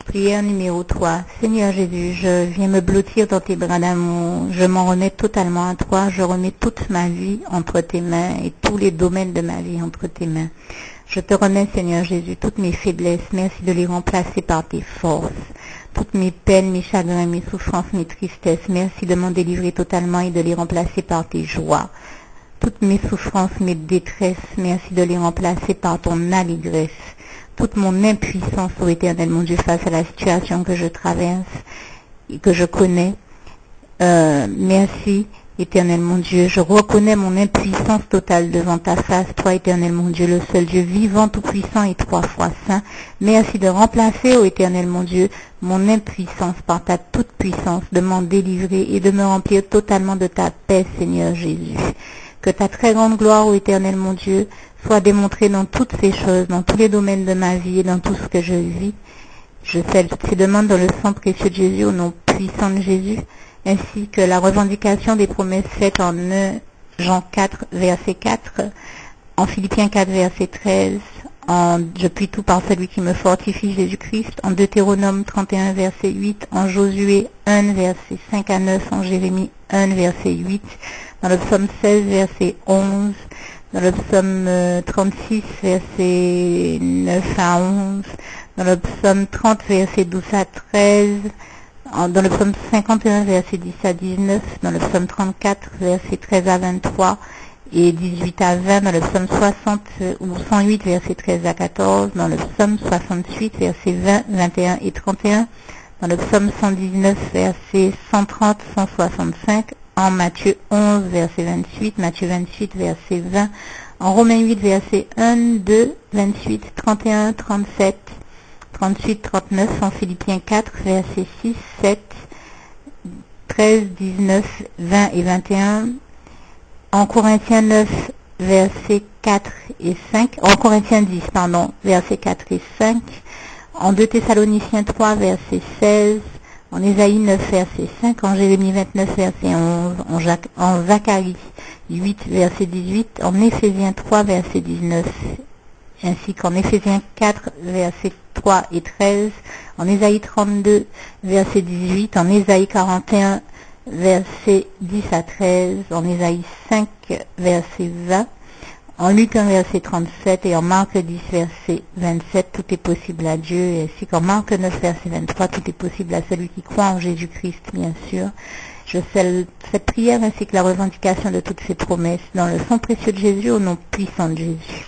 Prière numéro 3. Seigneur Jésus, je viens me blottir dans tes bras d'amour. Je m'en remets totalement à toi. Je remets toute ma vie entre tes mains et tous les domaines de ma vie entre tes mains. Je te remets, Seigneur Jésus, toutes mes faiblesses. Merci de les remplacer par tes forces. Toutes mes peines, mes chagrins, mes souffrances, mes tristesses. Merci de m'en délivrer totalement et de les remplacer par tes joies. Toutes mes souffrances, mes détresses, merci de les remplacer par ton allégresse. Toute mon impuissance, ô Éternel, mon Dieu, face à la situation que je traverse et que je connais. Merci, Éternel, mon Dieu. Je reconnais mon impuissance totale devant ta face, toi, Éternel, mon Dieu, le seul Dieu vivant, tout-puissant et 3 fois saint. Merci de remplacer, ô Éternel, mon Dieu, mon impuissance par ta toute-puissance, de m'en délivrer et de me remplir totalement de ta paix, Seigneur Jésus. Que ta très grande gloire, ô Éternel, mon Dieu, soit démontrée dans toutes ces choses, dans tous les domaines de ma vie et dans tout ce que je vis. Je fais toutes ces demandes dans le sang précieux de Jésus, au nom puissant de Jésus, ainsi que la revendication des promesses faites en 1 Jean 4, verset 4, en Philippiens 4, verset 13, en Je puis tout par celui qui me fortifie, Jésus-Christ, en Deutéronome 31, verset 8, en Josué 1, verset 5 à 9, en Jérémie 1, verset 8, dans le psaume 16, verset 11, dans le psaume 36, verset 9 à 11, dans le psaume 30, verset 12 à 13, dans le psaume 51, verset 10 à 19, dans le psaume 34, verset 13 à 23 et 18 à 20, dans le psaume 60 ou 108, verset 13 à 14, dans le psaume 68, verset 20, 21 et 31, dans le psaume 119, verset 130, 165, en Matthieu 11, verset 28, Matthieu 28, verset 20, en Romains 8, verset 1, 2, 28, 31, 37, 38, 39, en Philippiens 4, verset 6, 7, 13, 19, 20 et 21, en Corinthiens 9, verset 4 et 5, en Corinthiens 10, pardon, verset 4 et 5, en 2 Thessaloniciens 3, verset 16, en Ésaïe 9, verset 5, en Jérémie 29, verset 11, en Zacharie 8, verset 18, en Éphésiens 3, verset 19, ainsi qu'en Éphésiens 4, verset 3 et 13, en Ésaïe 32, verset 18, en Ésaïe 41, verset 10 à 13, en Ésaïe 5, verset 20, en Luc 1, verset 37 et en Marc 10, verset 27, tout est possible à Dieu, ainsi qu'en Marc 9, verset 23, tout est possible à celui qui croit en Jésus-Christ, bien sûr. Je fais cette prière ainsi que la revendication de toutes ces promesses dans le sang précieux de Jésus, au nom puissant de Jésus.